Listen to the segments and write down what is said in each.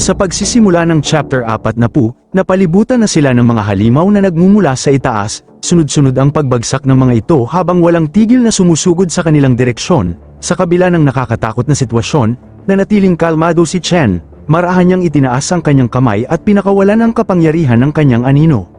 Sa pagsisimula ng chapter 4 napalibutan na sila ng mga halimaw na nagmumula sa itaas, sunod-sunod ang pagbagsak ng mga ito habang walang tigil na sumusugod sa kanilang direksyon. Sa kabila ng nakakatakot na sitwasyon, nanatiling kalmado si Chen, marahan niyang itinaas ang kanyang kamay at pinakawalan ang kapangyarihan ng kanyang anino.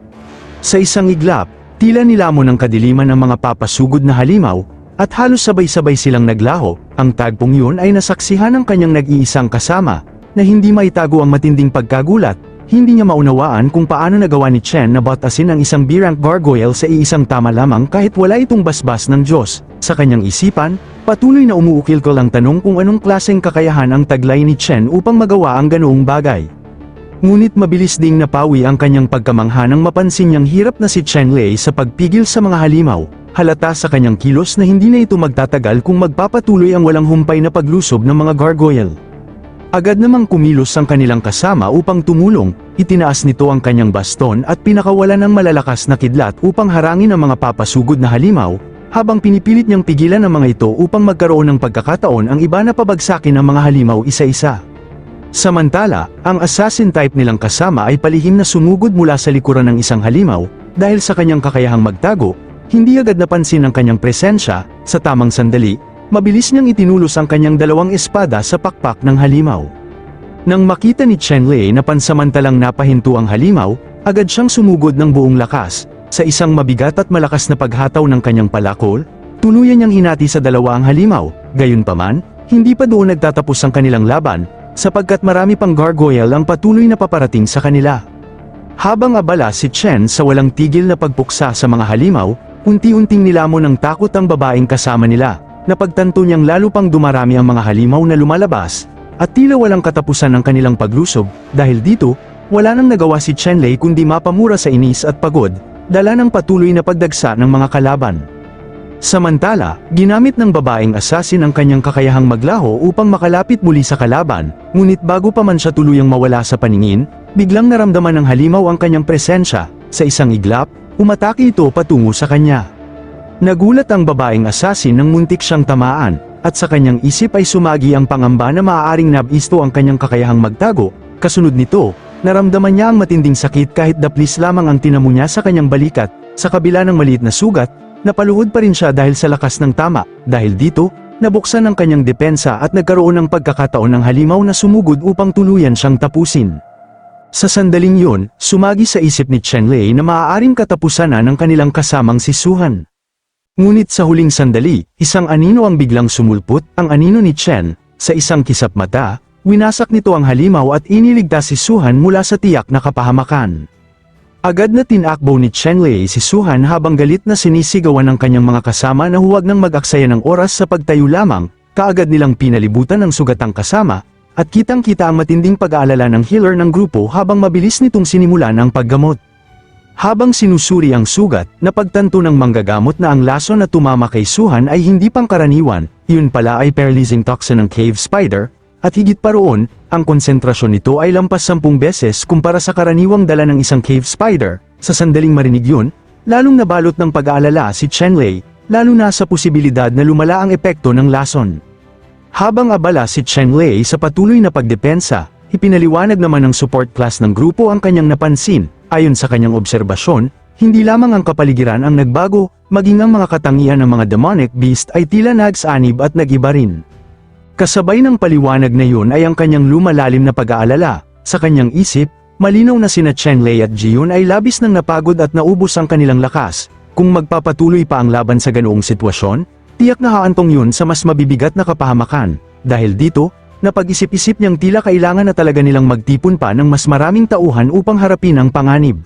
Sa isang iglap, tila nilamon ng kadiliman ang mga papasugod na halimaw, at halos sabay-sabay silang naglaho. Ang tagpong yun ay nasaksihan ng kanyang nag-iisang kasama, na hindi maitago ang matinding pagkagulat. Hindi niya maunawaan kung paano nagawa ni Chen na batasin ang isang B-rank gargoyle sa iisang tama lamang kahit wala itong basbas ng Diyos. Sa kanyang isipan, patuloy na umuukil-kil ang tanong kung anong klaseng kakayahan ang taglay ni Chen upang magawa ang ganoong bagay. Ngunit mabilis ding napawi ang kanyang pagkamangha nang mapansin niyang hirap na si Chen Lei sa pagpigil sa mga halimaw. Halata sa kanyang kilos na hindi na ito magtatagal kung magpapatuloy ang walang humpay na paglusob ng mga gargoyle. Agad namang kumilos ang kanilang kasama upang tumulong, itinaas nito ang kanyang baston at pinakawalan ng malalakas na kidlat upang harangin ang mga papasugod na halimaw, habang pinipilit niyang pigilan ang mga ito upang magkaroon ng pagkakataon ang iba na pabagsakin ang mga halimaw isa-isa. Samantala, ang assassin type nilang kasama ay palihim na sumugod mula sa likuran ng isang halimaw, dahil sa kanyang kakayahang magtago, hindi agad napansin ang kanyang presensya. Sa tamang sandali, mabilis niyang itinulos ang kanyang dalawang espada sa pakpak ng halimaw. Nang makita ni Chen Lei na pansamantalang napahinto ang halimaw, agad siyang sumugod ng buong lakas. Sa isang mabigat at malakas na paghataw ng kanyang palakol, tuluyan niyang hinati sa dalawa ang halimaw. Gayunpaman, hindi pa doon nagtatapos ang kanilang laban, sapagkat marami pang gargoyle ang patuloy na paparating sa kanila. Habang abala si Chen sa walang tigil na pagpuksa sa mga halimaw, unti-unting nilamon ng takot ang babaeng kasama nila. Napagtanto niyang lalo pang dumarami ang mga halimaw na lumalabas, at tila walang katapusan ang kanilang paglusob. Dahil dito, wala nang nagawa si Chen Lei kundi mapamura sa inis at pagod, dala ng patuloy na pagdagsa ng mga kalaban. Samantala, ginamit ng babaeng assassin ang kanyang kakayahang maglaho upang makalapit muli sa kalaban, ngunit bago pa man siya tuluyang mawala sa paningin, biglang naramdaman ng halimaw ang kanyang presensya. Sa isang iglap, umatake ito patungo sa kanya. Nagulat ang babaeng assassin nang muntik siyang tamaan, at sa kanyang isip ay sumagi ang pangamba na maaaring nabisto ang kanyang kakayahang magtago. Kasunod nito, naramdaman niya ang matinding sakit kahit daplis lamang ang tinamo niya sa kanyang balikat. Sa kabila ng maliit na sugat, napaluhod pa rin siya dahil sa lakas ng tama. Dahil dito, nabuksan ang kanyang depensa at nagkaroon ng pagkakataon ng halimaw na sumugod upang tuluyan siyang tapusin. Sa sandaling yun, sumagi sa isip ni Chen Lei na maaaring katapusan na ng kanilang kasamang si Suhan. Ngunit sa huling sandali, isang anino ang biglang sumulpot. Ang anino ni Chen. Sa isang kisap mata, winasak nito ang halimaw at iniligtas si Suhan mula sa tiyak na kapahamakan. Agad na tinakbo ni Chen Lei si Suhan habang galit na sinisigawan ng kanyang mga kasama na huwag nang mag-aksaya ng oras sa pagtayo lamang. Kaagad nilang pinalibutan ng sugatang kasama, at kitang-kita ang matinding pag-aalala ng healer ng grupo habang mabilis nitong sinimulan ang paggamot. Habang sinusuri ang sugat, napagtanto ng manggagamot na ang lason na tumama kay Suhan ay hindi pangkaraniwan. Iyon pala ay paralyzing toxin ng cave spider, at higit pa roon, ang konsentrasyon nito ay lampas 10 beses kumpara sa karaniwang dala ng isang cave spider. Sa sandaling marinig yun, lalong nabalot ng pag-aalala si Chen Lei, lalo na sa posibilidad na lumala ang epekto ng lason. Habang abala si Chen Lei sa patuloy na pagdepensa, ipinaliwanag naman ng support class ng grupo ang kanyang napansin. Ayon sa kanyang obserbasyon, hindi lamang ang kapaligiran ang nagbago, maging ang mga katangian ng mga demonic beast ay tila nagsanib at nag-iba rin. Kasabay ng paliwanag na yun ay ang kanyang lumalalim na pag-aalala. Sa kanyang isip, malinaw na sina Chen Lei at Jiyun ay labis nang napagod at naubos ang kanilang lakas. Kung magpapatuloy pa ang laban sa ganoong sitwasyon, tiyak na haantong yun sa mas mabibigat na kapahamakan. Dahil dito, napag-isip-isip niyang tila kailangan na talaga nilang magtipon pa ng mas maraming tauhan upang harapin ang panganib.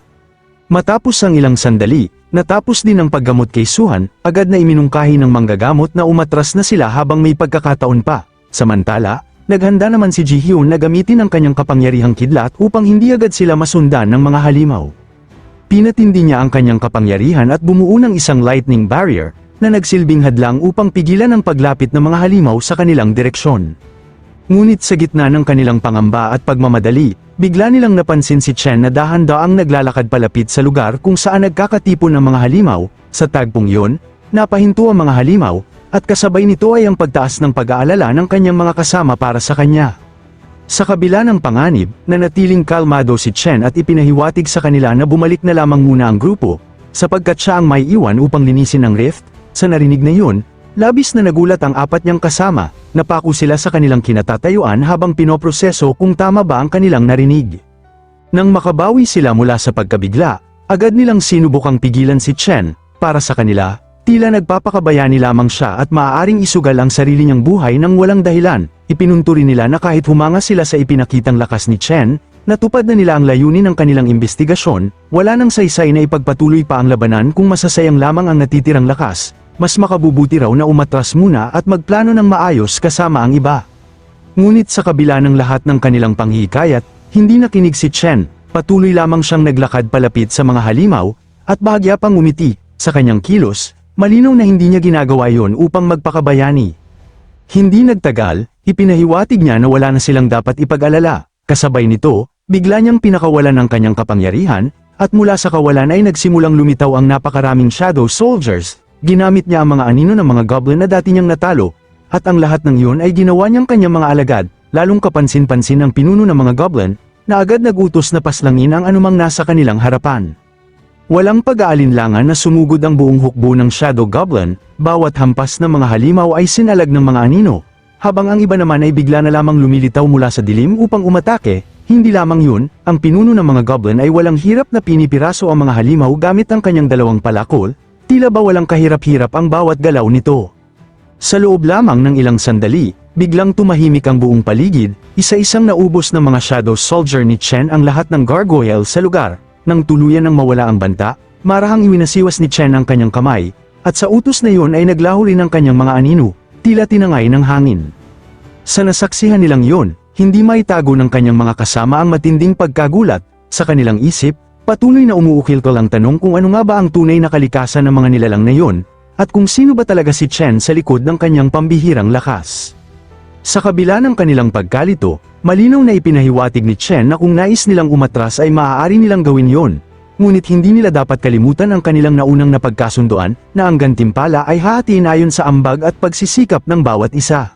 Matapos ang ilang sandali, natapos din ang paggamot kay Suhan, agad na iminungkahi ng manggagamot na umatras na sila habang may pagkakataon pa. Samantala, naghanda naman si Ji-hyun na gamitin ang kanyang kapangyarihang kidlat upang hindi agad sila masundan ng mga halimaw. Pinatindi niya ang kanyang kapangyarihan at bumuo ng isang lightning barrier, na nagsilbing hadlang upang pigilan ang paglapit ng mga halimaw sa kanilang direksyon. Ngunit sa gitna ng kanilang pangamba at pagmamadali, bigla nilang napansin si Chen na dahan-daang naglalakad palapit sa lugar kung saan nagkakatipon ng mga halimaw. Sa tagpong yun, napahinto ang mga halimaw, at kasabay nito ay ang pagtaas ng pag-aalala ng kanyang mga kasama para sa kanya. Sa kabila ng panganib, nanatiling kalmado si Chen at ipinahiwatig sa kanila na bumalik na lamang muna ang grupo, sapagkat siya ang may iwan upang linisin ang rift. Sa narinig na yun, labis na nagulat ang apat niyang kasama, napako sila sa kanilang kinatatayuan habang pinoproseso kung tama ba ang kanilang narinig. Nang makabawi sila mula sa pagkabigla, agad nilang sinubukang pigilan si Chen. Para sa kanila, tila nagpapakabayani lamang siya at maaaring isugal ang sarili niyang buhay nang walang dahilan. Ipinunto rin nila na kahit humanga sila sa ipinakitang lakas ni Chen, natupad na nila ang layunin ng kanilang investigasyon, wala nang saysay na ipagpatuloy pa ang labanan kung masasayang lamang ang natitirang lakas. Mas makabubuti raw na umatras muna at magplano ng maayos kasama ang iba. Ngunit sa kabila ng lahat ng kanilang panghihikayat, hindi nakinig si Chen, patuloy lamang siyang naglakad palapit sa mga halimaw, at bahagya pang umiti. Sa kanyang kilos, malinaw na hindi niya ginagawa yon upang magpakabayani. Hindi nagtagal, ipinahiwatig niya na wala na silang dapat ipag-alala. Kasabay nito, bigla niyang pinakawalan ang kanyang kapangyarihan, at mula sa kawalan ay nagsimulang lumitaw ang napakaraming Shadow Soldiers. Ginamit niya ang mga anino ng mga goblin na dati niyang natalo, at ang lahat ng iyon ay ginawa niyang kanyang mga alagad, lalong kapansin-pansin ng pinuno ng mga goblin, na agad nagutos na paslangin ang anumang nasa kanilang harapan. Walang pag-aalinlangan na sumugod ang buong hukbo ng Shadow Goblin, bawat hampas ng mga halimaw ay sinalag ng mga anino, habang ang iba naman ay bigla na lamang lumilitaw mula sa dilim upang umatake. Hindi lamang yun, ang pinuno ng mga goblin ay walang hirap na pinipiraso ang mga halimaw gamit ang kanyang dalawang palakol, tila ba walang kahirap-hirap ang bawat galaw nito. Sa loob lamang ng ilang sandali, biglang tumahimik ang buong paligid, isa-isang naubos ng mga Shadow Soldier ni Chen ang lahat ng gargoyle sa lugar. Nang tuluyan ng mawala ang banta, marahang iwinasiwas ni Chen ang kanyang kamay, at sa utos na yun ay naglaho rin ang kanyang mga anino, tila tinangay ng hangin. Sa nasaksihan nilang yun, hindi maitago ng kanyang mga kasama ang matinding pagkagulat. Sa kanilang isip, patuloy na umuukil-kil ang tanong kung ano nga ba ang tunay na kalikasan ng mga nilalang na yun, at kung sino ba talaga si Chen sa likod ng kanyang pambihirang lakas. Sa kabila ng kanilang pagkalito, malinaw na ipinahiwatig ni Chen na kung nais nilang umatras ay maaari nilang gawin yon. Ngunit hindi nila dapat kalimutan ang kanilang naunang napagkasunduan, na ang gantimpala ay hahatiin ayon sa ambag at pagsisikap ng bawat isa.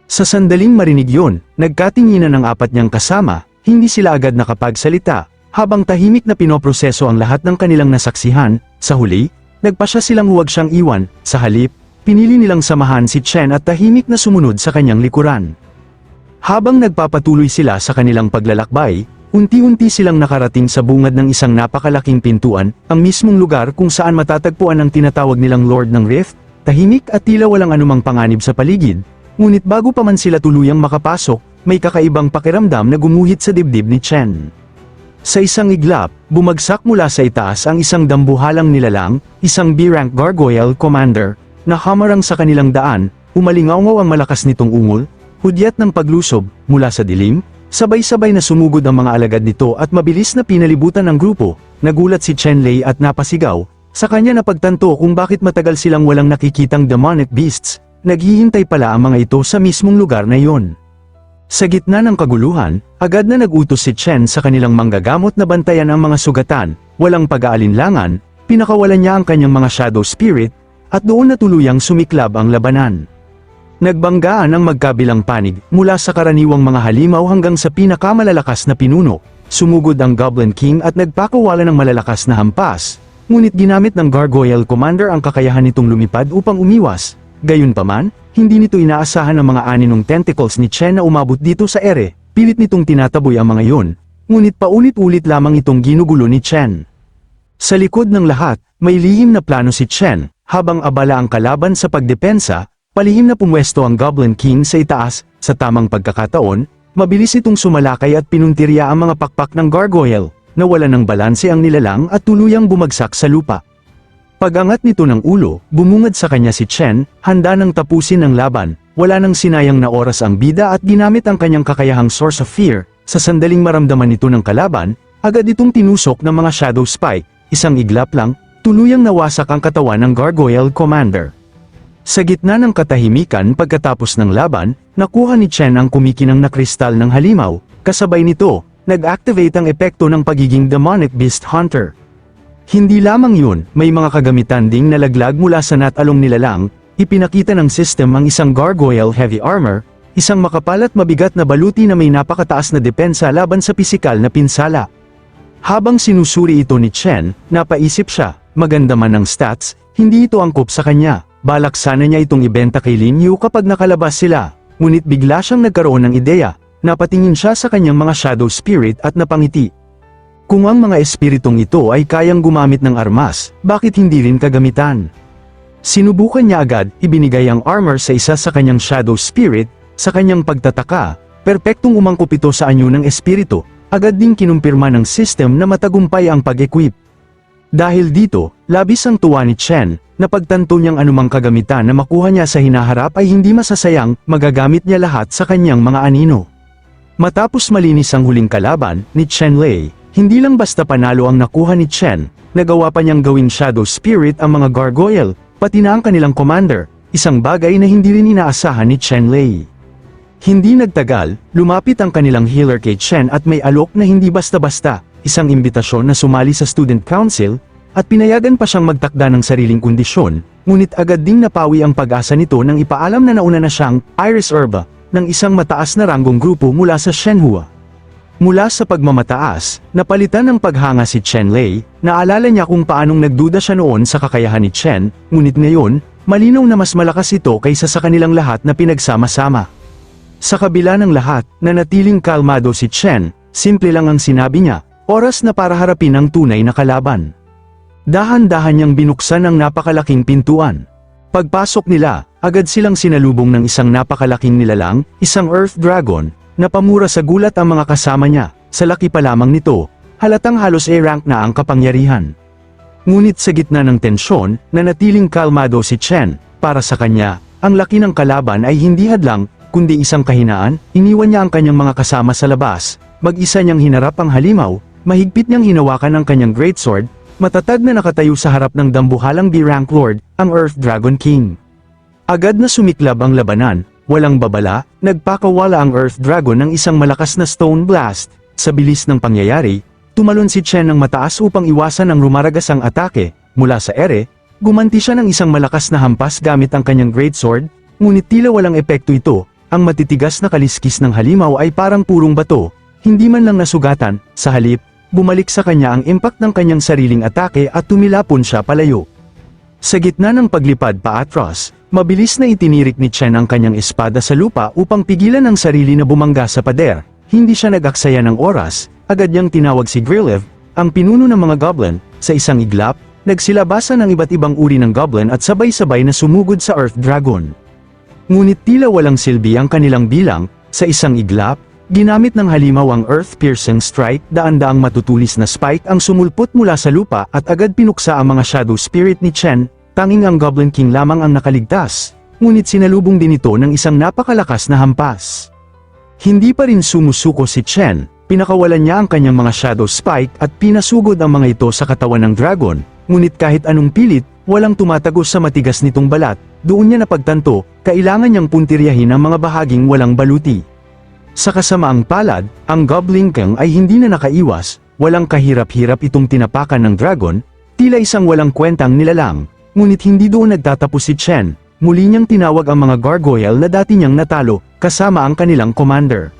Sa sandaling marinig yon, nagkatinginan ng apat niyang kasama, hindi sila agad nakapagsalita, habang tahimik na pinoproseso ang lahat ng kanilang nasaksihan. Sa huli, nagpasya silang huwag siyang iwan. Sa halip, pinili nilang samahan si Chen at tahimik na sumunod sa kanyang likuran. Habang nagpapatuloy sila sa kanilang paglalakbay, unti-unti silang nakarating sa bungad ng isang napakalaking pintuan, ang mismong lugar kung saan matatagpuan ang tinatawag nilang Lord ng Rift. Tahimik at tila walang anumang panganib sa paligid, ngunit bago pa man sila tuluyang makapasok, may kakaibang pakiramdam na gumuhit sa dibdib ni Chen. Sa isang iglap, bumagsak mula sa itaas ang isang dambuhalang nilalang, isang B-rank gargoyle commander, na hamarang sa kanilang daan. Umalingaw ang malakas nitong ungol, hudyat ng paglusob, mula sa dilim, sabay-sabay na sumugod ang mga alagad nito at mabilis na pinalibutan ng grupo. Nagulat si Chen Lei at napasigaw, sa kanya napagtanto kung bakit matagal silang walang nakikitang demonic beasts, naghihintay pala ang mga ito sa mismong lugar na iyon. Sa gitna ng kaguluhan, agad na nagutos si Chen sa kanilang manggagamot na bantayan ang mga sugatan, walang pag-aalinlangan, pinakawalan niya ang kanyang mga shadow spirit, at doon na tuluyang sumiklab ang labanan. Nagbanggaan ang magkabilang panig, mula sa karaniwang mga halimaw hanggang sa pinakamalalakas na pinuno. Sumugod ang Goblin King at nagpakawala ng malalakas na hampas, ngunit ginamit ng Gargoyle Commander ang kakayahan nitong lumipad upang umiwas. Gayunpaman, hindi nito inaasahan ang mga aninong tentacles ni Chen na umabot dito sa ere, pilit nitong tinataboy ang mga iyon, ngunit paulit-ulit lamang itong ginugulo ni Chen. Sa likod ng lahat, may lihim na plano si Chen, habang abala ang kalaban sa pagdepensa, palihim na pumwesto ang Goblin King sa itaas. Sa tamang pagkakataon, mabilis itong sumalakay at pinuntirya ang mga pakpak ng gargoyle, nawala ng balanse ang nilalang at tuluyang bumagsak sa lupa. Pag-angat nito ng ulo, bumungad sa kanya si Chen, handa nang tapusin ang laban, wala nang sinayang na oras ang bida at ginamit ang kanyang kakayahang Source of Fear. Sa sandaling maramdaman nito ng kalaban, agad itong tinusok ng mga Shadow Spike, isang iglap lang, tuluyang nawasak ang katawan ng Gargoyle Commander. Sa gitna ng katahimikan pagkatapos ng laban, nakuha ni Chen ang kumikinang na kristal ng halimaw, kasabay nito, nag-activate ang epekto ng pagiging Demonic Beast Hunter. Hindi lamang yun, may mga kagamitan ding nalaglag mula sa natalong nilalang, ipinakita ng system ang isang Gargoyle Heavy Armor, isang makapal at mabigat na baluti na may napakataas na depensa laban sa pisikal na pinsala. Habang sinusuri ito ni Chen, napaisip siya, maganda man ang stats, hindi ito angkop sa kanya. Balak sana niya itong ibenta kay Lin Yu kapag nakalabas sila, ngunit bigla siyang nagkaroon ng ideya. Napatingin siya sa kanyang mga shadow spirit at napangiti. Kung ang mga espiritong ito ay kayang gumamit ng armas, bakit hindi rin kagamitan? Sinubukan niya agad, ibinigay ang armor sa isa sa kanyang shadow spirit. Sa kanyang pagtataka, perpektong umangkop ito sa anyo ng espiritu, agad ding kinumpirma ng system na matagumpay ang pag-equip. Dahil dito, labis ang tuwa ni Chen, na pagtanto niyang anumang kagamitan na makuha niya sa hinaharap ay hindi masasayang, magagamit niya lahat sa kanyang mga anino. Matapos malinis ang huling kalaban, ni Chen Lei, hindi lang basta panalo ang nakuha ni Chen, nagawa pa niyang gawing shadow spirit ang mga gargoyle, pati na ang kanilang commander, isang bagay na hindi rin inaasahan ni Chen Lei. Hindi nagtagal, lumapit ang kanilang healer kay Chen at may alok na hindi basta-basta, isang imbitasyon na sumali sa student council, at pinayagan pa siyang magtakda ng sariling kondisyon, ngunit agad ding napawi ang pag-asa nito nang ipaalam na nauna na siyang Iris Herba ng isang mataas na ranggong grupo mula sa Shenhua. Mula sa pagmamataas, napalitan ng paghanga si Chen Lei, naalala niya kung paanong nagduda siya noon sa kakayahan ni Chen, ngunit ngayon, malinaw na mas malakas ito kaysa sa kanilang lahat na pinagsama-sama. Sa kabila ng lahat, nanatiling kalmado si Chen, simple lang ang sinabi niya, oras na para harapin ang tunay na kalaban. Dahan-dahan niyang binuksan ang napakalaking pintuan. Pagpasok nila, agad silang sinalubong ng isang napakalaking nilalang, isang Earth Dragon, na pamura sa gulat ang mga kasama niya. Sa laki pa lamang nito, halatang halos A-rank na ang kapangyarihan. Ngunit sa gitna ng tensyon, nanatiling kalmado si Chen. Para sa kanya, ang laki ng kalaban ay hindi hadlang, kundi isang kahinaan. Iniwan niya ang kanyang mga kasama sa labas, mag-isa niyang hinarap ang halimaw, mahigpit niyang hinawakan ang kanyang greatsword, matatag na nakatayo sa harap ng dambuhalang B-rank Lord, ang Earth Dragon King. Agad na sumiklab ang labanan, walang babala, nagpakawala ang Earth Dragon ng isang malakas na Stone Blast. Sa bilis ng pangyayari, tumalon si Chen ng mataas upang iwasan ang rumaragasang atake. Mula sa ere, gumanti siya ng isang malakas na hampas gamit ang kanyang greatsword, ngunit tila walang epekto ito. Ang matitigas na kaliskis ng halimaw ay parang purong bato, hindi man lang nasugatan. Sa halip, bumalik sa kanya ang impact ng kanyang sariling atake at tumilapon siya palayo. Sa gitna ng paglipad paatras, mabilis na itinirik ni Chen ang kanyang espada sa lupa upang pigilan ang sarili na bumangga sa pader. Hindi siya nag-aksaya ng oras, agad niyang tinawag si Grillev, ang pinuno ng mga goblin. Sa isang iglap, nagsilabasan ng iba't ibang uri ng goblin at sabay-sabay na sumugod sa Earth Dragon. Ngunit tila walang silbi ang kanilang bilang. Sa isang iglap, ginamit ng halimaw ang Earth-piercing strike, daan-daang matutulis na spike ang sumulpot mula sa lupa at agad pinuksa ang mga shadow spirit ni Chen. Tanging ang Goblin King lamang ang nakaligtas, ngunit sinalubong din ito ng isang napakalakas na hampas. Hindi pa rin sumusuko si Chen, pinakawalan niya ang kanyang mga shadow spike at pinasugod ang mga ito sa katawan ng dragon, ngunit kahit anong pilit, walang tumatagos sa matigas nitong balat. Doon niya napagtanto, kailangan niyang puntiryahin ang mga bahaging walang baluti. Sa kasamaang palad, ang Goblin King ay hindi na nakaiwas, walang kahirap-hirap itong tinapakan ng dragon, tila isang walang kwentang nilalang, ngunit hindi doon nagtatapos si Chen. Muli niyang tinawag ang mga gargoyle na dati niyang natalo, kasama ang kanilang commander.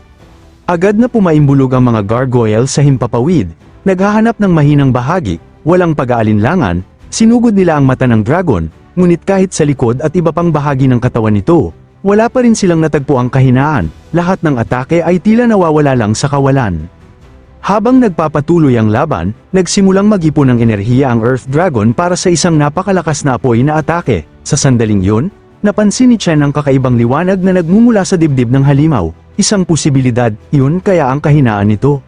Agad na pumaimbulog ang mga gargoyle sa himpapawid, naghahanap ng mahinang bahagi, walang pag-aalinlangan, sinugod nila ang mata ng dragon, ngunit kahit sa likod at iba pang bahagi ng katawan nito, wala pa rin silang natagpo ang kahinaan, lahat ng atake ay tila nawawala lang sa kawalan. Habang nagpapatuloy ang laban, nagsimulang mag-ipon ng enerhiya ang Earth Dragon para sa isang napakalakas na apoy na atake. Sa sandaling yun, napansin ni Chen ang kakaibang liwanag na nagmumula sa dibdib ng halimaw, isang posibilidad, yun kaya ang kahinaan nito.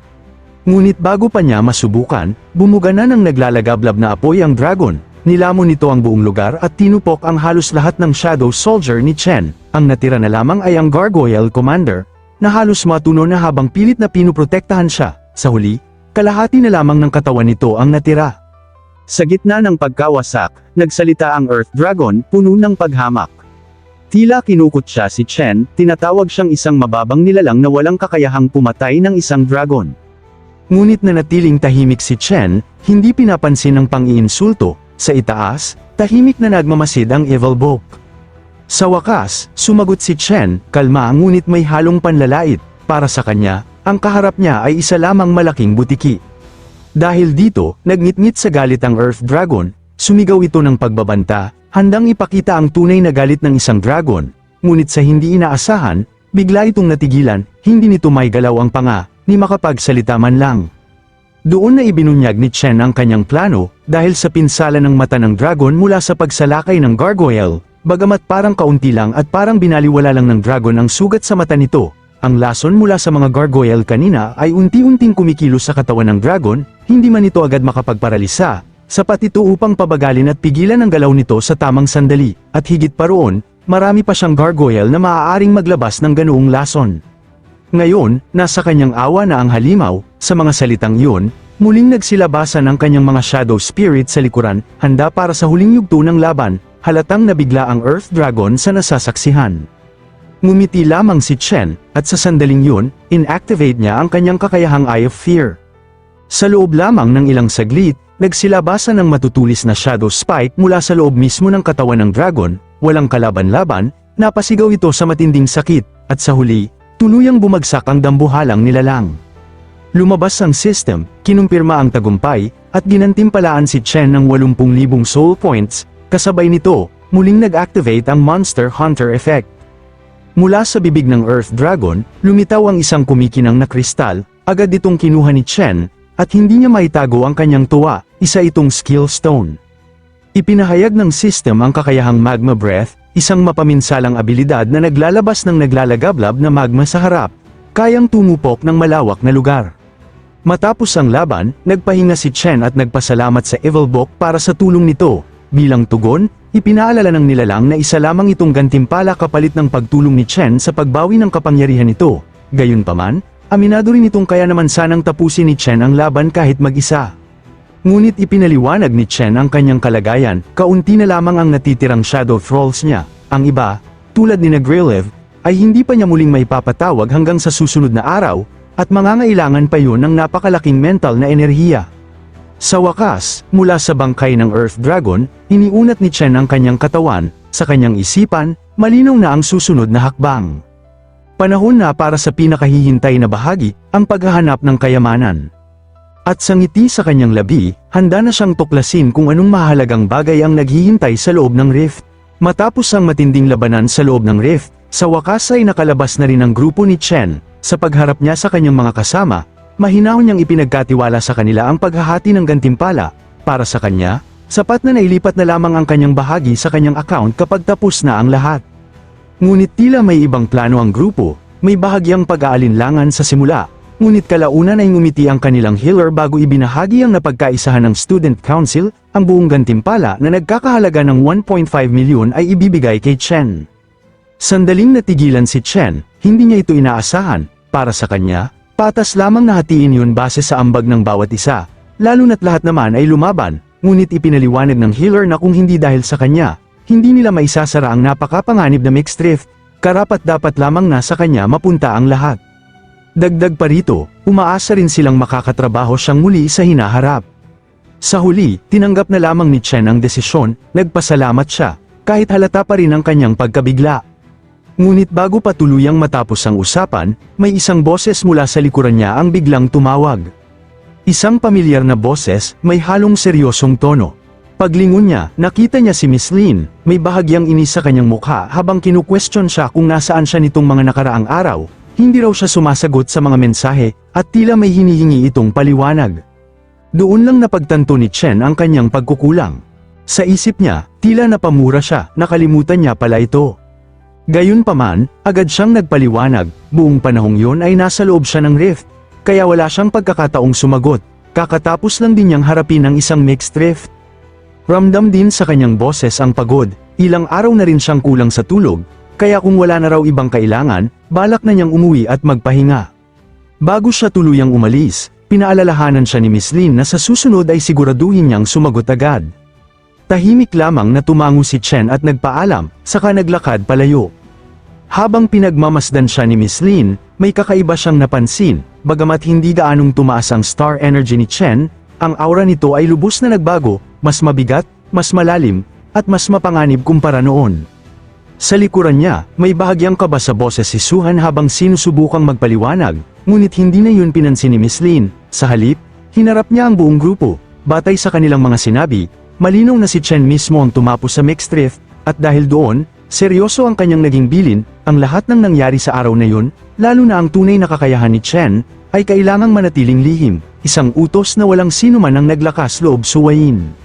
Ngunit bago pa niya masubukan, bumuga na ng naglalagablab na apoy ang dragon, nilamon nito ang buong lugar at tinupok ang halos lahat ng shadow soldier ni Chen. Ang natira na lamang ay ang gargoyle commander, na halos matuno na habang pilit na pinuprotektahan siya. Sa huli, kalahati na lamang ng katawan nito ang natira. Sa gitna ng pagkawasak, nagsalita ang Earth Dragon, puno ng paghamak. Tila kinukot siya si Chen, tinatawag siyang isang mababang nilalang na walang kakayahang pumatay ng isang dragon. Ngunit nanatiling tahimik si Chen, hindi pinapansin ng pang-iinsulto. Sa itaas, tahimik na nagmamasid ang Evil Book. Sa wakas, sumagot si Chen, kalma ngunit may halong panlalait. Para sa kanya, ang kaharap niya ay isa lamang malaking butiki. Dahil dito, nagngit-ngit sa galit ang Earth Dragon, sumigaw ito ng pagbabanta, handang ipakita ang tunay na galit ng isang dragon. Ngunit sa hindi inaasahan, bigla itong natigilan, hindi nito may galaw ang panga, ni makapagsalita man lang. Doon na ibinunyag ni Chen ang kanyang plano, dahil sa pinsala ng mata ng dragon mula sa pagsalakay ng gargoyle, bagamat parang kaunti lang at parang binaliwala lang ng dragon ang sugat sa mata nito. Ang lason mula sa mga gargoyle kanina ay unti-unting kumikilos sa katawan ng dragon, hindi man ito agad makapagparalisa, sapat ito upang pabagalin at pigilan ang galaw nito sa tamang sandali, at higit pa roon, marami pa siyang gargoyle na maaaring maglabas ng ganoong lason. Ngayon, nasa kanyang awa na ang halimaw, sa mga salitang iyon, muling nagsilabasan ang kanyang mga shadow spirit sa likuran, handa para sa huling yugto ng laban, halatang nabigla ang Earth Dragon sa nasasaksihan. Ngumiti lamang si Chen, at sa sandaling yun, inactivate niya ang kanyang kakayahang Eye of Fear. Sa loob lamang ng ilang saglit, nagsilabasan ng matutulis na shadow spike mula sa loob mismo ng katawan ng dragon, walang kalaban-laban, napasigaw ito sa matinding sakit, at sa huli, tuluyang bumagsak ang dambuhalang nilalang. Lumabas ang system, kinumpirma ang tagumpay, at ginantimpalaan si Chen ng 80,000 soul points, kasabay nito, muling nag-activate ang Monster Hunter effect. Mula sa bibig ng Earth Dragon, lumitaw ang isang kumikinang na kristal, agad itong kinuha ni Chen, at hindi niya maitago ang kanyang tuwa, isa itong skill stone. Ipinahayag ng system ang kakayahang Magma Breath, isang mapaminsalang abilidad na naglalabas ng naglalagablab na magma sa harap, kayang tumupok ng malawak na lugar. Matapos ang laban, nagpahinga si Chen at nagpasalamat sa Evil Book para sa tulong nito. Bilang tugon, ipinaalala ng nilalang na isa lamang itong gantimpala kapalit ng pagtulong ni Chen sa pagbawi ng kapangyarihan nito. Gayunpaman, aminado rin itong kaya naman sanang tapusin ni Chen ang laban kahit mag-isa. Ngunit ipinaliwanag ni Chen ang kanyang kalagayan, kaunti na lamang ang natitirang shadow thralls niya. Ang iba, tulad ni Grelev, ay hindi pa niya muling maipapatawag hanggang sa susunod na araw, at mangangailangan pa yun ng napakalaking mental na enerhiya. Sa wakas, mula sa bangkay ng Earth Dragon, iniunat ni Chen ang kanyang katawan, sa kanyang isipan, malinaw na ang susunod na hakbang. Panahon na para sa pinakahihintay na bahagi, ang paghahanap ng kayamanan. At sa ngiti sa kanyang labi, handa na siyang tuklasin kung anong mahalagang bagay ang naghihintay sa loob ng rift. Matapos ang matinding labanan sa loob ng rift, sa wakas ay nakalabas na rin ang grupo ni Chen. Sa pagharap niya sa kanyang mga kasama, mahinahon niyang ipinagkatiwala sa kanila ang paghahati ng gantimpala. Para sa kanya, sapat na nailipat na lamang ang kanyang bahagi sa kanyang account kapag tapos na ang lahat. Ngunit tila may ibang plano ang grupo, may bahagyang pag-aalinlangan sa simula, ngunit kalaunan ay ngumiti ang kanilang healer bago ibinahagi ang napagkaisahan ng Student Council, ang buong gantimpala na nagkakahalaga ng 1.5 milyon ay ibibigay kay Chen. Sandaling natigilan si Chen, hindi niya ito inaasahan, para sa kanya, patas lamang na hatiin yun base sa ambag ng bawat isa, lalo na't lahat naman ay lumaban, ngunit ipinaliwanag ng healer na kung hindi dahil sa kanya, hindi nila maisasara ang napakapanganib na mixed rift, karapat-dapat lamang na sa kanya mapunta ang lahat. Dagdag pa rito, umaasa rin silang makakatrabaho siyang muli sa hinaharap. Sa huli, tinanggap na lamang ni Chen ang desisyon, nagpasalamat siya, kahit halata pa rin ang kanyang pagkabigla. Ngunit bago pa tuluyang matapos ang usapan, may isang boses mula sa likuran niya ang biglang tumawag. Isang pamilyar na boses, may halong seryosong tono. Paglingon niya, nakita niya si Miss Lin, may bahagyang inis sa kanyang mukha habang kinu-question siya kung nasaan siya nitong mga nakaraang araw. Hindi raw siya sumasagot sa mga mensahe, at tila may hinihingi itong paliwanag. Doon lang napagtanto ni Chen ang kanyang pagkukulang. Sa isip niya, tila napamura siya, nakalimutan niya pala ito. Gayunpaman, agad siyang nagpaliwanag, buong panahong yon ay nasa loob siya ng rift, kaya wala siyang pagkakataong sumagot, kakatapos lang din niyang harapin ang isang mixed rift. Ramdam din sa kanyang boses ang pagod, ilang araw na rin siyang kulang sa tulog, kaya kung wala na raw ibang kailangan, balak na niyang umuwi at magpahinga. Bago siya tuluyang umalis, pinaalalahanan siya ni Miss Lin na sa susunod ay siguraduhin niyang sumagot agad. Tahimik lamang na tumango si Chen at nagpaalam, saka naglakad palayo. Habang pinagmamasdan siya ni Miss Lin, may kakaiba siyang napansin, bagamat hindi gaanong tumaas ang star energy ni Chen, ang aura nito ay lubos na nagbago, mas mabigat, mas malalim, at mas mapanganib kumpara noon. Sa likuran niya, may bahagyang kaba sa boses si Suhan habang sinusubukang magpaliwanag, ngunit hindi na yun pinansin ni Miss Lin. Sa halip, hinarap niya ang buong grupo. Batay sa kanilang mga sinabi, malinaw na si Chen mismo ang tumapos sa mixed drift, at dahil doon, seryoso ang kanyang naging bilin. Ang lahat ng nangyari sa araw na yun, lalo na ang tunay na kakayahan ni Chen, ay kailangang manatiling lihim, isang utos na walang sinuman ang naglakas loob suwayin.